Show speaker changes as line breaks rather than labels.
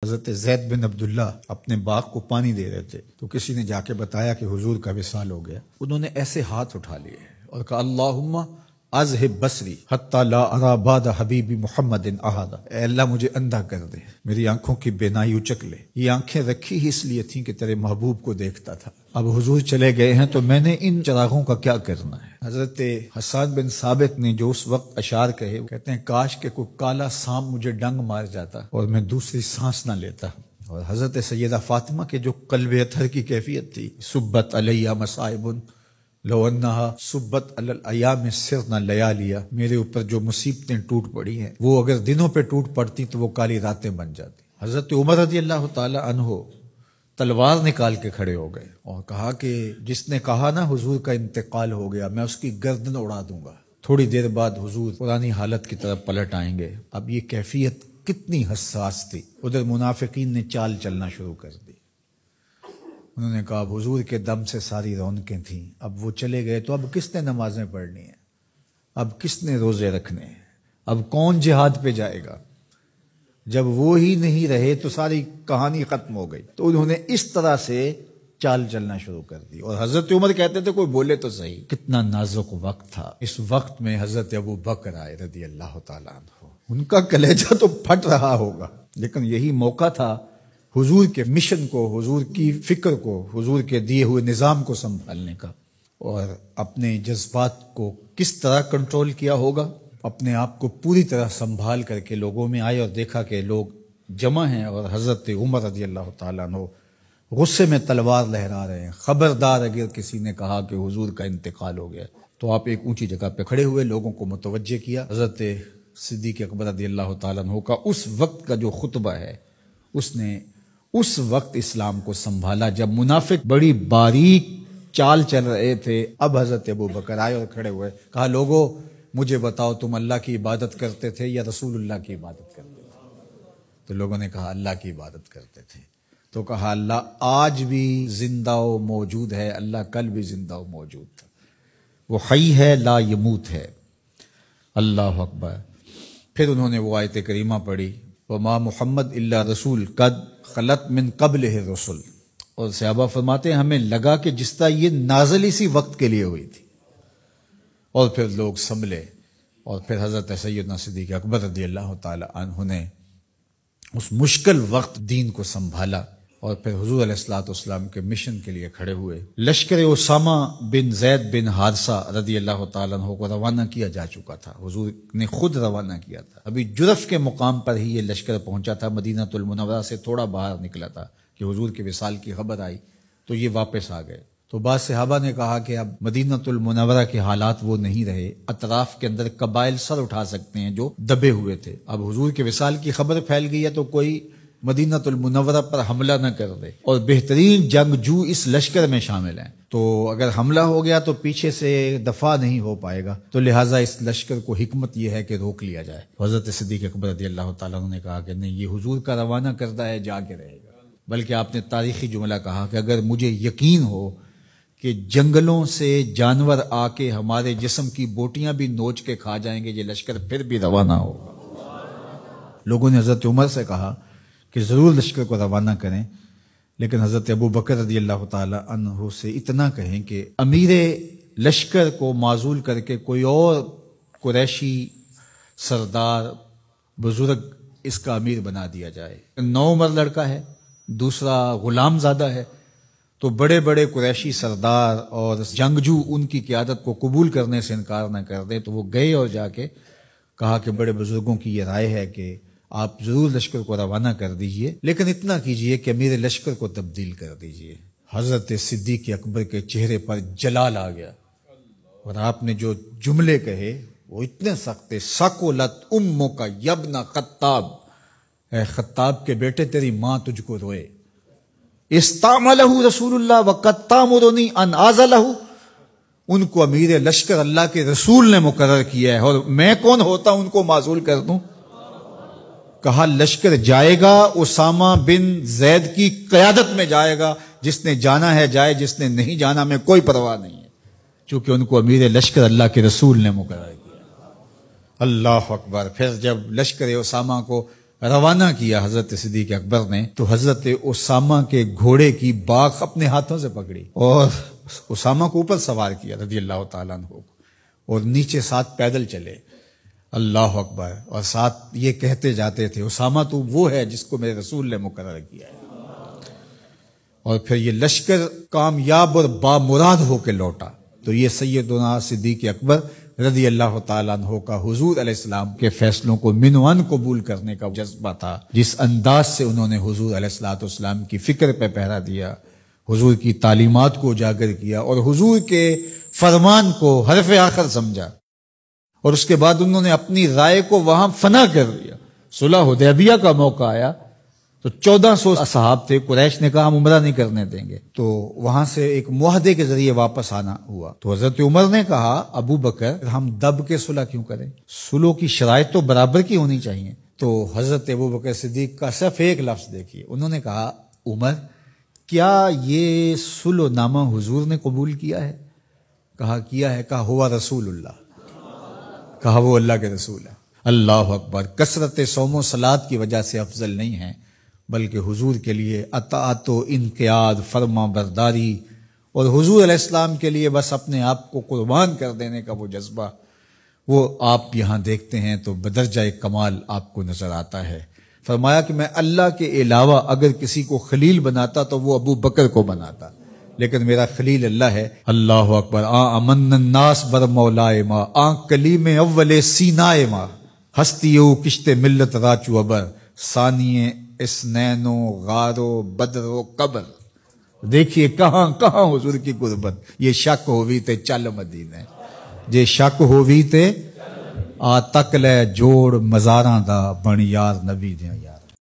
حضرت زید بن عبداللہ اپنے باغ کو پانی دے رہے تھے تو کسی نے جا کے بتایا کہ حضور کا وصال ہو گیا. انہوں نے ایسے ہاتھ اٹھا لیے اور کہا اللہم اذہب بصری حتی لا ارا بعد حبیبی محمد احدا. اے اللہ مجھے اندھا کر دے، میری آنکھوں کی بینائی اچک لے. یہ آنکھیں رکھی ہی اس لیے تھیں کہ تیرے محبوب کو دیکھتا تھا. اب حضور چلے گئے ہیں تو میں نے ان چراغوں کا کیا کرنا ہے. حضرت حسان بن ثابت نے جو اس وقت اشعار کہے، کہتے ہیں کاش کہ کوئی کالا سانپ مجھے ڈنگ مار جاتا اور میں دوسری سانس نہ لیتا. اور حضرت سیدہ فاطمہ کے جو قلب اطہر کی کیفیت تھی، سبت علیہ مصائب لو انہا سبت علی الایام سرنا لیالیا، میرے اوپر جو مصیبتیں ٹوٹ پڑی ہیں وہ اگر دنوں پہ ٹوٹ پڑتی تو وہ کالی راتیں بن جاتی. حضرت عمر رضی اللہ تعالی عنہ تلوار نکال کے کھڑے ہو گئے اور کہا کہ جس نے کہا نا حضور کا انتقال ہو گیا میں اس کی گردن اڑا دوں گا. تھوڑی دیر بعد حضور پرانی حالت کی طرف پلٹ آئیں گے. اب یہ کیفیت کتنی حساس تھی. ادھر منافقین نے چال چلنا شروع کر دی. انہوں نے کہا حضور کے دم سے ساری رونقیں تھیں، اب وہ چلے گئے تو اب کس نے نمازیں پڑھنی ہیں، اب کس نے روزے رکھنے ہیں، اب کون جہاد پہ جائے گا. جب وہ ہی نہیں رہے تو ساری کہانی ختم ہو گئی. تو انہوں نے اس طرح سے چال چلنا شروع کر دی. اور حضرت عمر کہتے تھے کوئی بولے تو صحیح. کتنا نازک وقت تھا. اس وقت میں حضرت ابو بکر آئے رضی اللہ تعالیٰ عنہ. ان کا کلیجہ تو پھٹ رہا ہوگا، لیکن یہی موقع تھا حضور کے مشن کو، حضور کی فکر کو، حضور کے دیے ہوئے نظام کو سنبھالنے کا. اور اپنے جذبات کو کس طرح کنٹرول کیا ہوگا. اپنے آپ کو پوری طرح سنبھال کر کے لوگوں میں آئے اور دیکھا کہ لوگ جمع ہیں اور حضرت عمر رضی اللہ تعالیٰ عنہ غصے میں تلوار لہرا رہے ہیں. خبردار اگر کسی نے کہا کہ حضور کا انتقال ہو گیا. تو آپ ایک اونچی جگہ پہ کھڑے ہوئے، لوگوں کو متوجہ کیا. حضرت صدیق اکبر رضی اللہ تعالیٰ عنہ کا اس وقت کا جو خطبہ ہے، اس نے اس وقت اسلام کو سنبھالا جب منافق بڑی باریک چال چل رہے تھے. اب حضرت ابو بکر آئے اور کھڑے ہوئے، کہا لوگو مجھے بتاؤ تم اللہ کی عبادت کرتے تھے یا رسول اللہ کی عبادت کرتے تھے. تو لوگوں نے کہا اللہ کی عبادت کرتے تھے. تو کہا اللہ آج بھی زندہ و موجود ہے، اللہ کل بھی زندہ و موجود تھا، وہ حی ہے لا یموت ہے. اللہ اکبر. پھر انہوں نے وہ آیت کریمہ پڑھی وما محمد الا رسول قد خلت من قبلہ الرسل. اور صحابہ فرماتے ہیں ہمیں لگا کہ جس طرح یہ نازل اسی وقت کے لیے ہوئی تھی. اور پھر لوگ سنبھلے اور پھر حضرت سیدنا صدیق اکبر رضی اللہ تعالی عنہ نے اس مشکل وقت دین کو سنبھالا اور پھر حضور علیہ الصلوۃ والسلام کے مشن کے لیے کھڑے ہوئے. لشکر اسامہ بن زید بن حارثہ رضی اللہ تعالیٰ عنہ کو روانہ کیا جا چکا تھا. حضور نے خود روانہ کیا تھا. ابھی جرف کے مقام پر ہی یہ لشکر پہنچا تھا. مدینہ المنورہ سے تھوڑا باہر نکلا تھا کہ حضور کے وصال کی خبر آئی تو یہ واپس آ گئے. تو بعض صحابہ نے کہا کہ اب مدینہ المنورہ کے حالات وہ نہیں رہے. اطراف کے اندر قبائل سر اٹھا سکتے ہیں جو دبے ہوئے تھے. اب حضور کے وصال کی خبر پھیل گئی ہے تو کوئی مدینہ المنورہ پر حملہ نہ کر دے. اور بہترین جنگجو اس لشکر میں شامل ہیں، تو اگر حملہ ہو گیا تو پیچھے سے دفاع نہیں ہو پائے گا. تو لہٰذا اس لشکر کو حکمت یہ ہے کہ روک لیا جائے. حضرت صدیق اکبر رضی اللہ تعالیٰ عنہ نے کہا کہ نہیں، یہ حضور کا روانہ کردہ ہے، جا کے رہے گا. بلکہ آپ نے تاریخی جملہ کہا کہ اگر مجھے یقین ہو کہ جنگلوں سے جانور آ کے ہمارے جسم کی بوٹیاں بھی نوچ کے کھا جائیں گے، یہ لشکر پھر بھی روانہ ہوگا. لوگوں نے حضرت عمر سے کہا کہ ضرور لشکر کو روانہ کریں، لیکن حضرت ابو بکر رضی اللہ تعالی عنہ سے اتنا کہیں کہ امیر لشکر کو معزول کر کے کوئی اور قریشی سردار بزرگ اس کا امیر بنا دیا جائے. 9 عمر لڑکا ہے، دوسرا غلام زادہ ہے، تو بڑے بڑے قریشی سردار اور جنگجو ان کی قیادت کو قبول کرنے سے انکار نہ کر دیں. تو وہ گئے اور جا کے کہا کہ بڑے بزرگوں کی یہ رائے ہے کہ آپ ضرور لشکر کو روانہ کر دیجئے، لیکن اتنا کیجئے کہ امیر لشکر کو تبدیل کر دیجئے. حضرت صدیق اکبر کے چہرے پر جلال آ گیا اور آپ نے جو جملے کہے وہ اتنے سخت تھے. ثقلت امک یبن خطاب، اے خطاب کے بیٹے تیری ماں تجھ کو روئے. استعملہ رسول اللہ وقد تامرنی ان اعزلہ، ان کو امیر لشکر اللہ کے رسول نے مقرر کیا ہے اور میں کون ہوتا ان کو معزول کر دوں. کہا لشکر جائے گا، اسامہ بن زید کی قیادت میں جائے گا، جس نے جانا ہے جائے، جس نے نہیں جانا میں کوئی پرواہ نہیں ہے، چونکہ ان کو امیر لشکر اللہ کے رسول نے مقرر کیا. اللہ اکبر. پھر جب لشکر اسامہ کو روانہ کیا حضرت صدیق اکبر نے تو حضرت اسامہ کے گھوڑے کی باک اپنے ہاتھوں سے پکڑی اور اسامہ کو اوپر سوار کیا رضی اللہ تعالیٰ عنہ کو، اور نیچے ساتھ پیدل چلے، اللہ اکبر، اور ساتھ یہ کہتے جاتے تھے اسامہ تو وہ ہے جس کو میرے رسول نے مقرر کیا ہے۔ اور پھر یہ لشکر کامیاب اور بامراد ہو کے لوٹا تو یہ سیدنا صدیق اکبر رضی اللہ تعالیٰ عنہ کا حضور علیہ السلام کے فیصلوں کو من و عن قبول کرنے کا جذبہ تھا، جس انداز سے انہوں نے حضور علیہ السلام کی فکر پہ پہرا دیا، حضور کی تعلیمات کو اجاگر کیا اور حضور کے فرمان کو حرف آخر سمجھا، اور اس کے بعد انہوں نے اپنی رائے کو وہاں فنا کر دیا۔ صلح حدیبیہ کا موقع آیا تو 1400 اصحاب تھے، قریش نے کہا ہم عمرہ نہیں کرنے دیں گے، تو وہاں سے ایک معاہدے کے ذریعے واپس آنا ہوا۔ تو حضرت عمر نے کہا ابو بکر ہم دب کے صلح کیوں کریں، صلح کی شرائط تو برابر کی ہونی چاہیے۔ تو حضرت ابو بکر صدیق کا صرف ایک لفظ دیکھیے، انہوں نے کہا عمر کیا یہ صلح نامہ حضور نے قبول کیا ہے؟ کہا کیا ہے، کہا ہوا رسول اللہ، کہا وہ اللہ کے رسول ہے۔ اللہ اکبر، کثرت صوم و صلات کی وجہ سے افضل نہیں ہے، بلکہ حضور کے لیے اطاعت و انقیاد، فرما برداری، اور حضور علیہ السلام کے لیے بس اپنے آپ کو قربان کر دینے کا وہ جذبہ، وہ آپ یہاں دیکھتے ہیں تو بدرجہ کمال آپ کو نظر آتا ہے۔ فرمایا کہ میں اللہ کے علاوہ اگر کسی کو خلیل بناتا تو وہ ابو بکر کو بناتا، لیکن میرا خلیل اللہ ہے۔ اللہ اکبر، امن الناس بر مولائے ما، کلیم اول سینائے ما، ہستیو کشت ملت راچو ابر، ثانیے اسنین و غار و بدر و قبر۔ دیکھیے کہاں کہاں حضور کی قربت، یہ شک ہووی تے چل مدینے، یہ شک ہووی تے آ تک لے جوڑ مزاراں دا بن یار نبی دیاں یار۔